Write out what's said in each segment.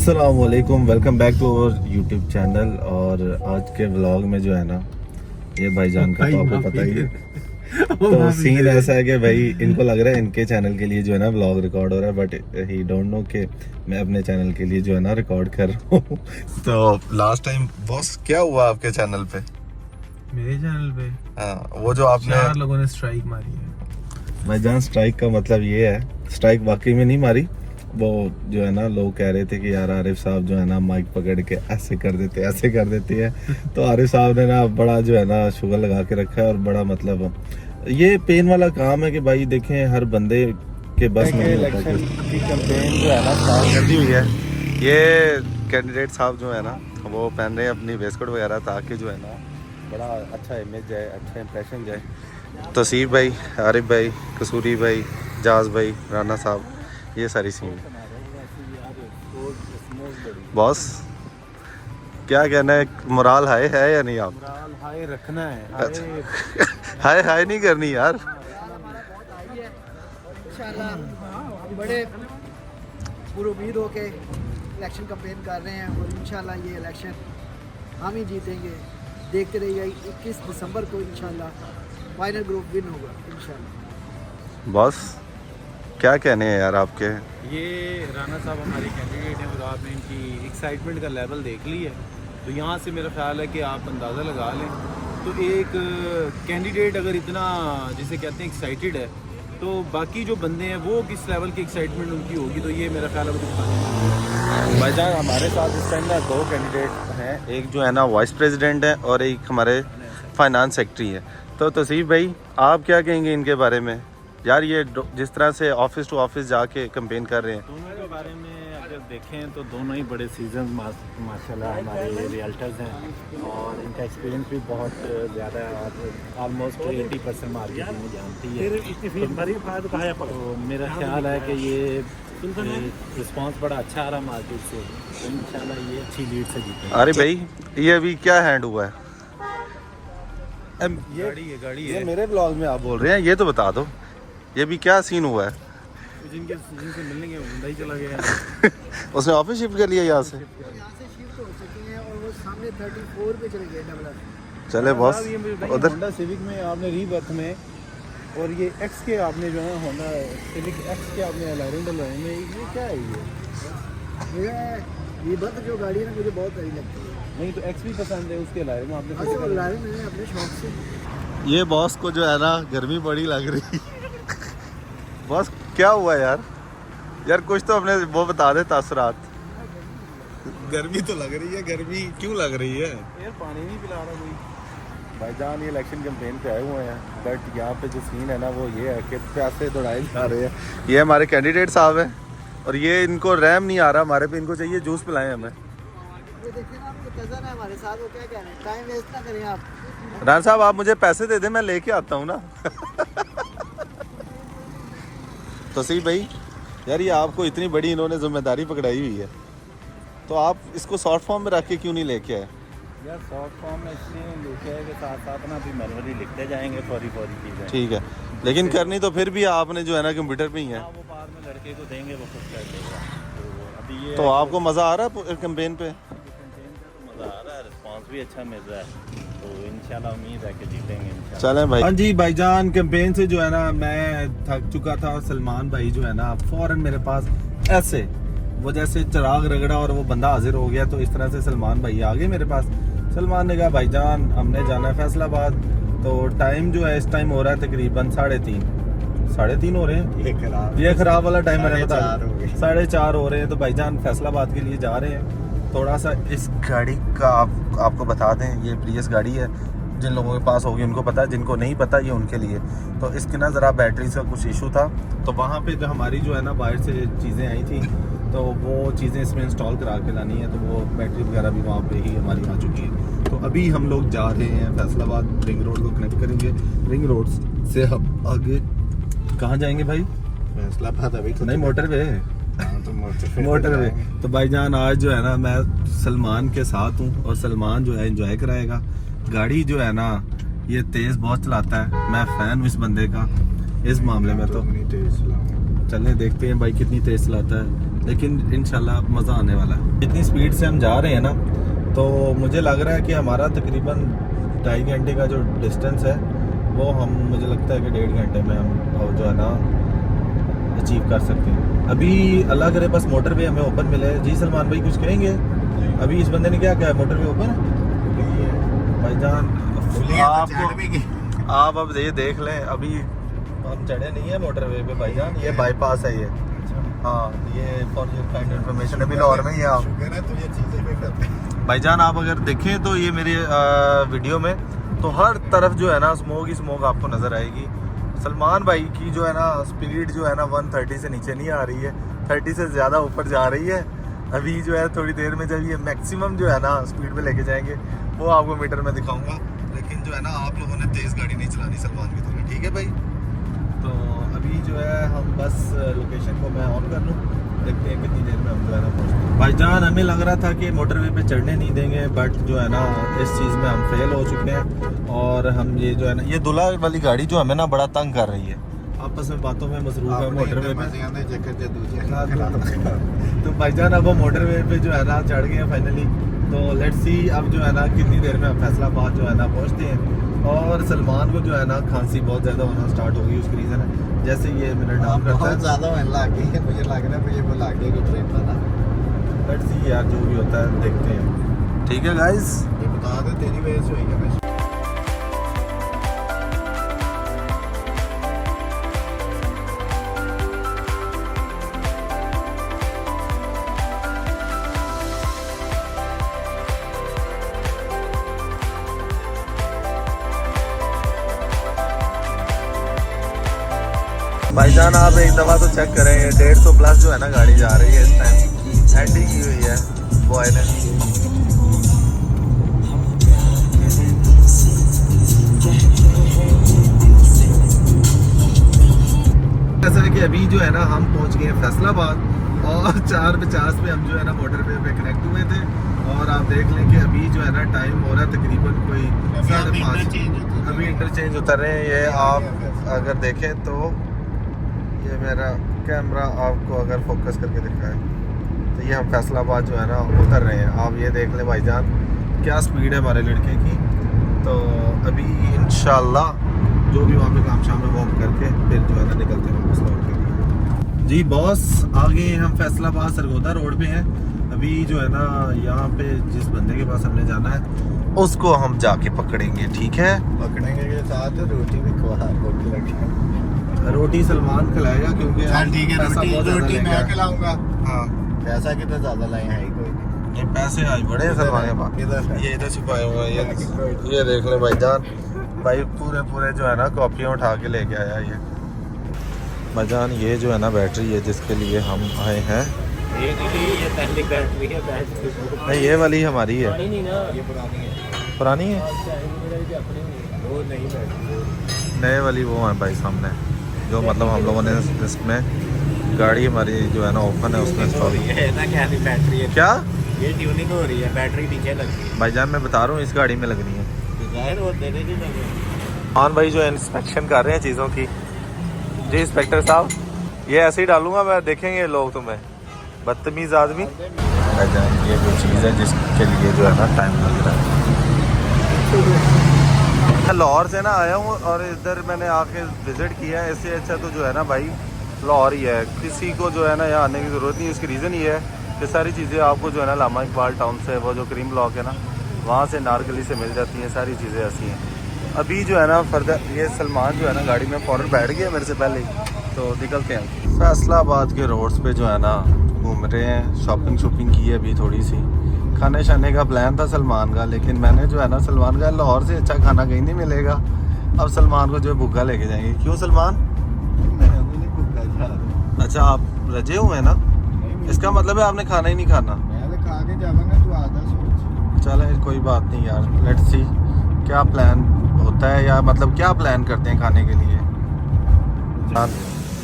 अस्सलामुअलैकुम, welcome back to our YouTube channel. और आज के व्लॉग में जो है ना, ये भाईजान का तो आपको पता ही है। तो सीन ऐसा है कि भाई इनको लग रहा है इनके चैनल के लिए जो है ना व्लॉग रिकॉर्ड हो रहा है, बट ही डोंट नो कि मैं अपने चैनल के लिए जो है ना रिकॉर्ड कर रहा हूँ। तो लास्ट टाइम बॉस क्या हुआ आपके चैनल पे? मेरे चैनल पे हाँ, वो जो आपने 4 लोगों ने स्ट्राइक मारी है। भाईजान, स्ट्राइक का मतलब ये है, स्ट्राइक वाकई में नहीं मारी। वो जो है ना, लोग कह रहे थे कि यार आरिफ साहब जो है ना माइक पकड़ के ऐसे कर देते है। तो आरिफ साहब ने ना बड़ा जो है ना शुगर लगा के रखा है, और बड़ा मतलब ये पेन वाला काम है कि भाई देखें हर बंदे के बस में इलेक्शन की कैंपेन जो है ना स्टार्ट कर दी हुई है। ये कैंडिडेट साहब जो है ना वो पहन रहे हैं अपनी वेस्टकोट वगैरह, ताकि जो है ना बड़ा अच्छा इमेज जाए, अच्छा इंप्रेशन जाए। तसीफ भाई, आरिफ भाई, कसूरी भाई, जाज भाई, राना साहब, ये सारी सीन। बॉस क्या कहना है, मोराल हाई है या नहीं? आप मोराल हाई रखना है। हाय हाय नहीं करनी यार। इंशाल्लाह बड़े पुरुमीद होके इलेक्शन कैंपेन कर रहे हैं, और इंशाल्लाह ये इलेक्शन हम ही जीतेंगे। देखते रहिए, 21 दिसंबर को इंशाल्लाह फाइनल ग्रुप विन होगा इंशाल्लाह। बॉस क्या कहने हैं यार आपके? ये राना साहब हमारे कैंडिडेट हैं, और आपने इनकी एक्साइटमेंट का लेवल देख ली है, तो यहाँ से मेरा ख्याल है कि आप अंदाज़ा लगा लें। तो एक कैंडिडेट अगर इतना जिसे कहते हैं एक्साइटेड है, तो बाकी जो बंदे हैं वो किस लेवल की एक्साइटमेंट उनकी होगी, तो ये मेरा ख्याल है वो भाईजान हमारे साथ इस टाइम ना 2 कैंडिडेट हैं, एक जो है ना वाइस प्रेसिडेंट है और एक हमारे फाइनेंस सेक्रेटरी है। तो तसीफ भाई आप क्या कहेंगे इनके बारे में? यार ये जिस तरह से ऑफिस टू ऑफिस जाके कैंपेन कर रहे हैं। दोनों के बारे में अगर देखें तो दोनों ही बड़े सीजन माशाल्लाह हमारे रियल्टर्स हैं, और इनका एक्सपीरियंस भी बहुत ज़्यादा है, और ऑलमोस्ट 80% मार्केट में जानती है। तो मेरा ख्याल है कि ये रिस्पांस बड़ा अच्छा आ रहा मार्केट से, तो इंशाल्लाह ये अच्छी लीड से जीतेंगे। अरे भाई ये अभी क्या हैंड हुआ है? गाड़ी ये मेरे ब्लॉग में आप बोल रहे हैं, ये तो बता दो ये भी क्या सीन हुआ है? जिनसे मिलने के बंदा ही चला गया। उसने ऑफिस शिफ्ट कर लिया यहाँ से। यहाँ से शिफ्ट हो चुके हैं और वो सामने 34 पे चले गए डबल। चले बॉस उधर होंडा सिविक में आपने रीबर्थ में, और ये एक्स के आपने जो है होंडा सिविक एक्स के आपने एलायरन डलवाए में, ये क्या है? ये बंद जो गाड़ी है ना मुझे बहुत अच्छी लगती है। नहीं तो एक्स भी पसंद है, उसके एलायरन आपने अच्छा ला रहे मैंने अपने शौक से। ये बॉस को जो है ना गर्मी बड़ी लग रही। बॉस क्या हुआ यार? यार कुछ तो अपने वो बता दे तासरात। गर्मी तो लग रही है, गर्मी क्यों लग रही है? यार पानी नहीं पिला रहा कोई। भाईजान ये इलेक्शन कैंपेन पे आए हुए हैं, बट यहाँ पे जो सीन है ना वो ये है कि प्यासे दौड़ाए जा रहे हैं। ये हमारे कैंडिडेट साहब हैं, और ये इनको रैम नहीं आ रहा हमारे पे, इनको चाहिए जूस पिलाएं हमें। ये देखिए ना, आपके कज़न है हमारे साथ, वो क्या कह रहे हैं, टाइम वेस्ट ना करें आप। रान साहब आप मुझे पैसे दे दें, मैं लेके आता हूँ ना। तसीफ भाई यार ये आपको इतनी बड़ी इन्होंने जिम्मेदारी पकड़ाई हुई है, तो आप इसको शॉर्ट फॉर्म में रख के क्यों नहीं लेके आए? यार शॉर्ट फॉर्म में इसलिए लिखे है कि साथ साथ ना अभी मैनुअली लिखते जाएंगे फौरी चीज़ें। ठीक है, लेकिन करनी तो फिर भी आपने जो है ना कंप्यूटर पे ही है। वो बाद में लड़के को देंगे, वो खुद कर देगा। तो अभी ये तो आपको मज़ा आ रहा है कैंपेन पे? मज़ा आ रहा है, रिस्पांस भी अच्छा मिल रहा है, तो इंशाल्लाह उम्मीद है कि जीतेंगे इंशाल्लाह। चलें भाई। हाँ जी भाईजान, कैंपेन से जो है ना मैं थक चुका था, और सलमान भाई जो है ना फौरन मेरे पास ऐसे वो जैसे चिराग रगड़ा और वो बंदा हाजिर हो गया, तो इस तरह से सलमान भाई आ गए मेरे पास। सलमान ने कहा भाईजान हमने जाना है फैसलाबाद। तो टाइम जो है इस टाइम हो रहा है तकरीबन 3:30 हो रहे हैं। ये खराब वाला टाइम मैंने बता, 4:30 हो रहे हैं। तो भाईजान फैसलाबाद के लिए जा रहे हैं। थोड़ा सा इस गाड़ी का आपको बता दें, ये प्रियस गाड़ी है, जिन लोगों के पास होगी उनको पता है, जिनको नहीं पता ये उनके लिए। तो इसके ना ज़रा बैटरी का कुछ इशू था, तो वहाँ पे जो हमारी जो है ना बाहर से चीज़ें आई थी, तो वो चीज़ें इसमें इंस्टॉल करा के लानी है, तो वो बैटरी वगैरह भी वहाँ पे ही हमारी आ चुकी है। तो अभी हम लोग जा रहे हैं फैसलाबाद, रिंग रोड को कनेक्ट करेंगे। रिंग रोड से हम आगे कहाँ जाएंगे भाई? फैसलाबाद अभी तो नहीं, मोटरवे। मोटरवे। तो भाईजान आज जो है ना मैं सलमान के साथ हूँ, और सलमान जो है एंजॉय कराएगा। गाड़ी जो है ना ये तेज़ बहुत चलाता है, मैं फ़ैन हूँ इस बंदे का इस मामले में। तो चलें देखते हैं भाई कितनी तेज़ चलाता है। लेकिन इंशाल्लाह मज़ा आने वाला है। इतनी स्पीड से हम जा रहे हैं ना, तो मुझे लग रहा है कि हमारा तकरीबन 2.5 घंटे का जो डिस्टेंस है वो हम मुझे लगता है कि 1.5 घंटे में हम जो है ना अचीव कर सकते हैं। अभी अल्लाह करे बस मोटरवे हमें ओपन मिले। जी सलमान भाई कुछ कहेंगे? अभी इस बंदे ने क्या कहा, मोटरवे ओपन भाईजान? आप अब ये देख लें, अभी हम चढ़े नहीं है मोटरवे पे भाईजान, ये बाईपास है ये। हाँ, ये फॉर योर काइंड इन्फॉर्मेशन अभी लाहौर में ही है आप भाईजान। आप अगर देखें तो ये मेरे वीडियो में तो हर तरफ जो है ना स्मोक ही स्मोक आपको नज़र आएगी। सलमान भाई की जो है ना स्पीड जो है ना 130 से नीचे नहीं आ रही है, 30 से ज़्यादा ऊपर जा रही है। अभी जो है थोड़ी देर में जब ये मैक्सिमम जो है ना स्पीड पे लेके जाएंगे वो आपको मीटर में दिखाऊंगा। लेकिन जो है ना आप लोगों ने तेज़ गाड़ी नहीं चलानी सलमान की तरह, ठीक है भाई? तो अभी जो है हम बस लोकेशन को मैं ऑन कर लूँ, देखते हैं कितनी देर में हम जो है ना पहुँचते हैं। भाईजान हमें लग रहा था कि मोटरवे पे चढ़ने नहीं देंगे, बट जो है ना इस चीज़ में हम फेल हो चुके हैं। और हम ये जो है ना ये दूल्हा वाली गाड़ी जो हमें ना बड़ा तंग कर रही है, आपस में बातों में मसरूफ है मोटरवे पे। तो भाईजान अब हम मोटरवे पे जो है ना चढ़ गए हैं फाइनली। तो लेट्स सी अब जो है ना कितनी देर में हम फैसलाबाद जो है ना पहुँचते हैं। और सलमान को जो है ना खांसी बहुत ज़्यादा होना स्टार्ट हो गई, उसकी रीज़न है जैसे ये मिनट डाउन करता है ज़्यादा होने लग गई है, मुझे लग रहा है मुझे वो लग गई ट्रेन का ना। लेट्स सी यार, जो भी होता है देखते हैं, ठीक है गाइस? ये बता दे तेरी वजह से हुई है। भाईजान आप एक दफ़ा तो चेक करें, ये 150 प्लस जो है ना गाड़ी जा रही है इस टाइम, एंटी की हुई है बॉय ने। ऐसा है कि अभी जो है ना हम पहुंच गए फैसलाबाद और 4:50 पे हम जो है ना मोटरवे पे कनेक्ट हुए थे। और आप देख लें कि अभी जो है ना टाइम हो रहा है तकरीबन कोई 5:30। अभी इंटरचेंज उतर रहे हैं। ये आप अगर देखें तो ये मेरा कैमरा आपको अगर फोकस करके दिखाए तो ये हम फैसलाबाद जो है ना उतर रहे हैं। आप ये देख लें भाईजान क्या स्पीड है हमारे लड़के की। तो अभी इंशाल्लाह जो भी वहाँ पे काम शाम में वॉक करके फिर जो है ना निकलते हैं वापस लौट के लिए। जी बॉस, आगे हम फैसलाबाद सरगोदा रोड पे हैं। अभी जो है ना यहाँ पे जिस बंदे के पास हमने जाना है उसको हम जाके पकड़ेंगे, ठीक है? पकड़ेंगे के साथ रोटी भी खवा, रोटी लगी। रोटी सलमान खिलाएगा क्योंकि ठीक है, पैसा बहुत ज़्यादा रोटी लेंगे। मैं खिलाऊंगा। हाँ, पैसा कितना ज़्यादा लाए हैं कोई नहीं। ये पैसे आज बड़े हैं सलमान के पास। ये इधर छुपाए हुए हैं, ये देख ले भाईजान। भाई पूरे जो है ना कॉपियाँ उठा के लेके आया ये भाईजान। ये जो है ना बैटरी है जिसके लिए हम आए हैं, ये पहली बैटरी है, नहीं ये वाली हमारी है। ये पुरानी है। पुरानी है, वो नहीं बैटरी। नए वाली वो है भाई सामने, जो मतलब हम लोगों ने इसमें गाड़ी हमारी जो है ना ओपन है उसमें इंस्टॉल की है ना, क्या बैटरी है? क्या ये ट्यूनिंग हो रही है, बैटरी पीछे लग गई है भाईजान? मैं बता रहा हूँ इस गाड़ी में लगनी है। जाहिर वो देने की लगे। हाँ भाई जो इंस्पेक्शन कर रहे हैं चीज़ों की। जी इंस्पेक्टर साहब, ये ऐसे ही डालूंगा मैं, देखेंगे लोग तुम्हें, बदतमीज़ आदमी। भाईजान ये वो चीज़ है जिसके लिए जो है ना टाइम लग रहा है। मैं लाहौर से ना आया हूँ और इधर मैंने आके विज़िट किया है। इससे अच्छा तो जो है ना भाई लाहौर ही है। किसी को जो है ना यहाँ आने की ज़रूरत नहीं। इसकी रीज़न ये है कि सारी चीज़ें आपको जो है ना लामा इकबाल टाउन से वो जो क्रीम ब्लॉक है ना वहाँ से नारगली से मिल जाती हैं। सारी चीज़ें ऐसी हैं। अभी जो है ना फर्दर ये सलमान जो है ना गाड़ी में फ़ौरन बैठ गया मेरे से पहले ही, तो निकलते हैं। फैसलाबाद के रोड्स पे जो है ना घूम रहे हैं, शॉपिंग की है अभी थोड़ी सी। खाने शाने का प्लान था सलमान का, लेकिन मैंने जो है ना सलमान का लाहौर से अच्छा खाना कहीं नहीं मिलेगा। अब सलमान को जो है भूखा लेके जाएंगे। क्यों सलमान? अच्छा आप रजे हुए हैं ना, इसका मतलब है आपने खाना ही नहीं खाना। खा के जाऊंगा, तू आधा सोच। चले कोई बात नहीं यार, लेट्स सी क्या प्लान होता है, या मतलब क्या प्लान करते हैं खाने के लिए।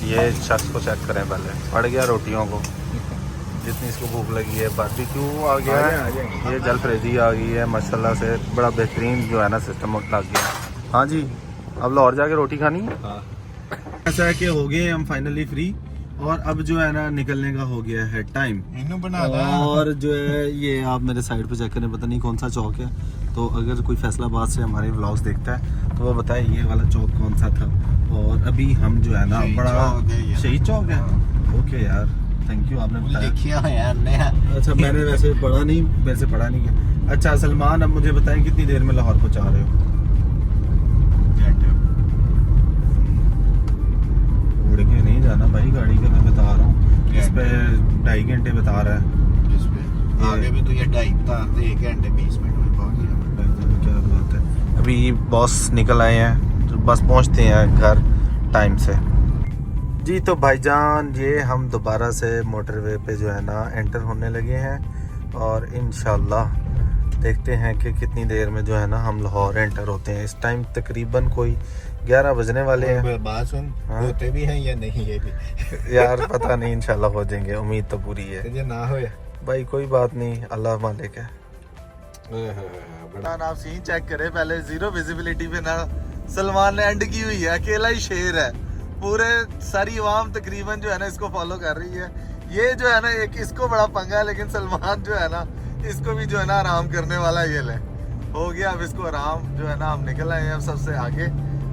ये शख्स को चेक करें पहले, पड़ गया रोटियों को जितनी इसको भूख लगी है। बारबेक्यू आ गया है, ये जलफ्रेजी आ गई है माशाल्लाह से, बड़ा बेहतरीन जो है ना सिस्टम लग गया। हाँ जी, अब लाहौर जाके रोटी खानी है। ऐसा है कि हो गए हम फाइनली फ्री और अब जो है ना निकलने का हो गया है टाइम। इन्हों बना दा। और जो है ये आप मेरे साइड पे चेक करें, पता नहीं कौन सा चौक है, तो अगर कोई फैसलाबाद से हमारे व्लॉग्स देखता है तो वो बताए ये वाला चौक कौन सा था। और अभी हम जो है ना बड़ा शहीद चौक है। ओके यार, थैंक यू, आपने बताया। लिखिया है यार नया। अच्छा, मैंने वैसे पढ़ा नहीं, मेरे से पढ़ा नहीं गया। अच्छा सलमान, अब मुझे बताएं कितनी देर में लाहौर पहुंचा रहे हो? उड़ के नहीं जाना भाई, गाड़ी का मैं बता रहा हूँ, इस पे 2.5 घंटे बता रहा है। इस पे आगे भी तो ये 2.5 घंटे 20 मिनट में पहुंच गया। क्या बात है। अभी बॉस निकल आए हैं, तो बस पहुंचते हैं घर टाइम से जी। तो भाईजान ये हम दोबारा से मोटरवे पे जो है ना एंटर होने लगे हैं और इंशाल्लाह देखते हैं कि कितनी देर में जो है ना हम लाहौर एंटर होते हैं। इस टाइम तकरीबन कोई 11 बजने वाले हैं। बात सुन, हाँ? होते भी हैं या नहीं ये भी यार पता नहीं, इंशाल्लाह हो जाएंगे, उम्मीद तो पूरी है ये ना होए। भाई। कोई बात नहीं, अल्लाह मालिक है। बड़ा आप सीन चेक करें पहले, जीरो विजिबिलिटी पे ना सलमान ने एंड की हुई है, अकेला ही शेर है। पूरे सारी आवाम तकरीबन जो है ना इसको फॉलो कर रही है। ये जो है ना एक इसको बड़ा पंगा है, लेकिन सलमान जो है ना इसको भी जो है ना आराम करने वाला है। ये ले हो गया अब इसको आराम, जो है ना हम निकल आए हैं अब सबसे आगे।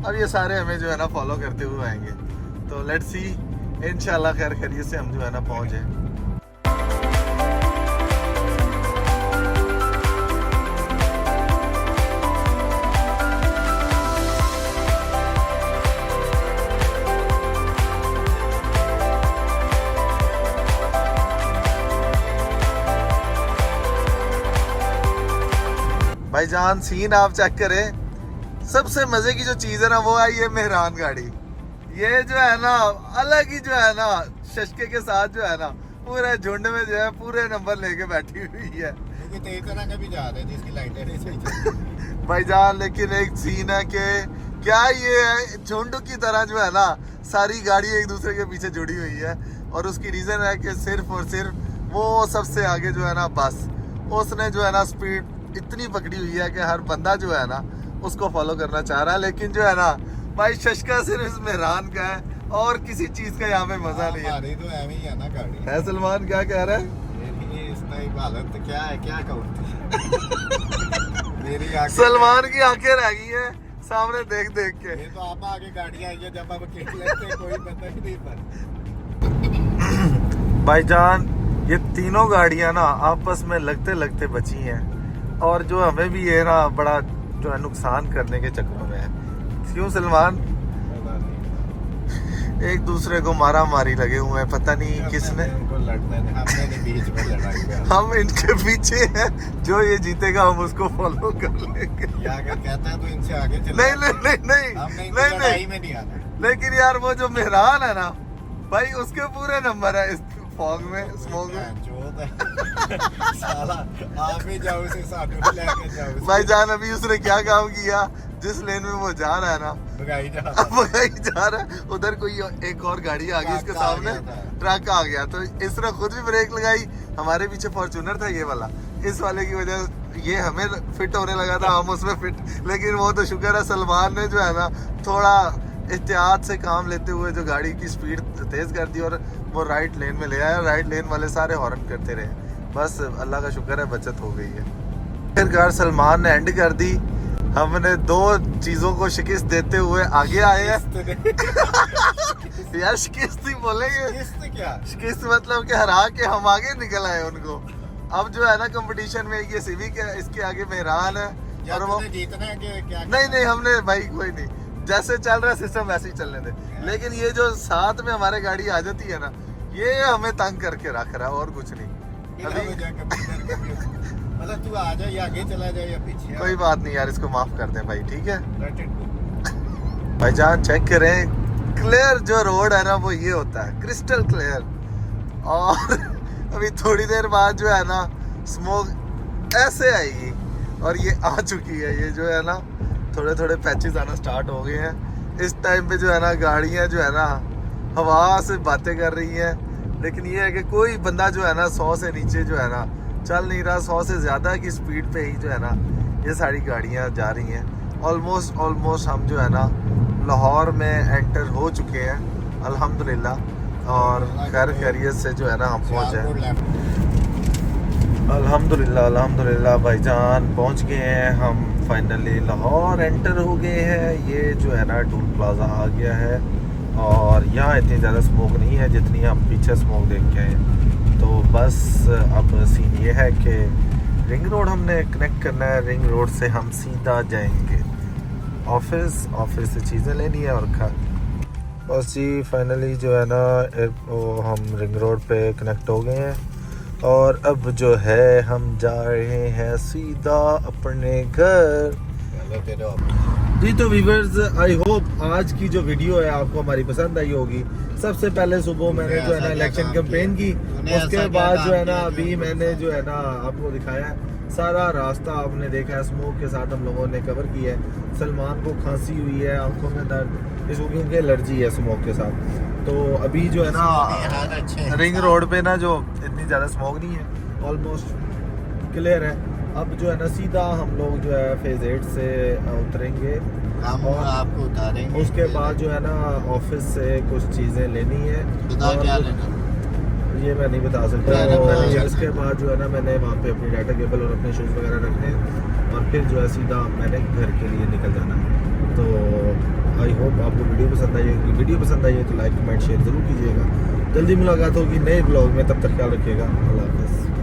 अब ये सारे हमें जो है ना फॉलो करते हुए आएंगे, तो लेट्स सी, इंशाल्लाह खैर खैरियत से हम जो है ना पहुंचे। भाईजान सीन आप चेक करें, सबसे मजे की जो चीज है ना वो आई है मेहरान गाड़ी। ये जो है ना अलग ही जो है ना शशके के साथ जो है ना पूरे झुंड में जो है पूरे नंबर लेके बैठी हुई है। क्योंकि तेज तरह का भी जा रहे हैं जिसकी लाइटें नहीं सही चल भाईजान लेकिन एक सीन है कि क्या ये है, झुंड की तरह जो है ना सारी गाड़ी एक दूसरे के पीछे जुड़ी हुई है। और उसकी रीजन है कि सिर्फ और सिर्फ वो सबसे आगे जो है ना बस उसने जो है ना स्पीड इतनी पकड़ी हुई है कि हर बंदा जो है ना उसको फॉलो करना चाह रहा है। लेकिन जो है ना भाई शशका सिर्फ इस मेहरान का है और किसी चीज का यहाँ पे मजा नहीं है। हमारी तो एवं ही है ना गाड़ी। है सलमान, क्या कह रहा है? ये इस टाइप हालत तो क्या है, क्या कहूँ मेरी आंखें सलमान की आंखें रह गई है सामने देख देख के। ये तो आप आगे गाड़ियाँ आई है, जब आप अकेले लेते कोई पता ही नहीं पर। भाईजान ये तीनों गाड़ियां ना आपस में लगते लगते बची हैं और जो हमें भी ये ना बड़ा जो है नुकसान करने के चक्कर में है। क्यों सलमान? एक दूसरे को मारा मारी लगे हुए हैं, पता नहीं किसने। उनको लड़ने ने, हमने नहीं बीच में लड़ाई किया। हम इनके पीछे हैं, जो ये जीतेगा हम उसको फॉलो कर लेंगे। ये अगर कहता है तो इनसे आगे चले। नहीं नहीं नहीं नहीं हमने नहीं लड़ाई नहीं, में नहीं आना। लेकिन यार वो जो मेहरान है ना भाई उसके पूरे नंबर है इस फॉग में, स्मोक में। साला आप ही जाओ उसे साधु लेके जाओ। भाईजान अभी उसने क्या काम किया, जिस लेन में वो जा रहा है ना भगाई जा। भगाई जा रहा है, उधर कोई एक और गाड़ी आ गई इसके ट्रक आ सामने, गया था। ट्रक आ गया तो इसने खुद भी ब्रेक लगाई। हमारे पीछे फॉर्च्यूनर था ये वाला, इस वाले की वजह ये हमें फिट होने लगा था, हम उसमें फिट। लेकिन वो तो शुक्र है सलमान ने जो है ना थोड़ा एहतियात से काम लेते हुए जो गाड़ी की स्पीड तेज कर दी और वो राइट लेन में ले आया। राइट लेन वाले सारे हॉर्न करते रहे, बस अल्लाह का शुक्र है बचत हो गई है। आखिरकार सलमान ने एंड कर दी, हमने दो चीजों को शिकस्त देते हुए आगे आए हैं। यार शिकस्त ही बोलेंगे, किस्त क्या? शिकस्त मतलब कि हरा के हम आगे निकल आए उनको। अब जो है ना कंपटीशन में ये सिविक है, इसके आगे मेहरान है या और वो तूने जीतना है कि क्या? नहीं नहीं हमने भाई कोई नहीं, जैसे चल रहा है सिस्टम वैसे ही चलने दे। लेकिन ये जो साथ में हमारे गाड़ी आ जाती है ना ये हमें तंग करके रख रहा है और कुछ नहीं। मतलब तू आ जा या आगे चला जाए या पीछे। कोई बात नहीं यार, इसको माफ कर दें भाई, ठीक है। Let it go। भाईजान चेक करें, क्लियर जो रोड है ना वो ये होता है, क्रिस्टल क्लियर। और अभी थोड़ी देर बाद जो है ना स्मोक ऐसे आएगी और ये आ चुकी है। ये जो है ना थोड़े थोड़े पैचेस आना स्टार्ट हो गए हैं। इस टाइम पे जो है ना गाड़ियां जो है ना हवा से बातें कर रही हैं, लेकिन ये है कि कोई बंदा जो है ना 100 से नीचे जो है ना चल नहीं रहा। 100 से ज़्यादा की स्पीड पे ही जो है ना ये सारी गाड़ियां जा रही हैं। ऑलमोस्ट हम जो है ना लाहौर में एंटर हो चुके हैं अल्हम्दुलिल्लाह। और खैर खैरियत से जो है ना हम पहुँचे। अल्हम्दुलिल्लाह भाईजान पहुँच गए हैं हम, फाइनली लाहौर एंटर हो गए हैं। ये जो है ना टूल प्लाजा आ गया है और यहाँ इतनी ज़्यादा स्मोक नहीं है जितनी हम पीछे स्मोक देख के आए। तो बस अब सीन ये है कि रिंग रोड हमने कनेक्ट करना है, रिंग रोड से हम सीधा जाएंगे ऑफिस से चीज़ें लेनी है और बस जी फाइनली जो है ना हम रिंग रोड पे कनेक्ट हो गए हैं और अब जो है हम जा रहे हैं सीधा अपने घर। जी तो व्यूअर्स, आई होप आज की जो वीडियो है आपको हमारी पसंद आई होगी। सबसे पहले सुबह मैंने जो है ना इलेक्शन कैंपेन की, उसके बाद जो है ना अभी मैंने जो है ना आपको दिखाया है सारा रास्ता, आपने देखा है स्मोक के साथ हम लोगों ने कवर किया है। सलमान को खांसी हुई है, आंखों में दर्द, इसको क्योंकि एलर्जी है स्मोक के साथ। तो अभी जो है ना रिंग रोड पे ना जो इतनी ज़्यादा स्मोक नहीं है, ऑलमोस्ट क्लियर है। अब जो है ना सीधा हम लोग जो है फेज 8 से उतरेंगे और आपको उतारेंगे। उसके बाद जो है ना ऑफिस से कुछ चीज़ें लेनी है। बता क्या लेना? ये मैं नहीं बता सकता। और इसके बाद जो है ना मैंने वहाँ पे अपनी डाटा केबल और अपने शूज़ वगैरह रखने हैं और फिर जो है सीधा मैंने घर के लिए निकल जाना है। तो आई होप आपको वीडियो पसंद आई होगी। वीडियो पसंद आई है तो लाइक कमेंट शेयर ज़रूर कीजिएगा। जल्दी मुलाकात होगी नए ब्लॉग में, तब तक ख्याल रखिएगा। अल्लाह हाफ़िज़।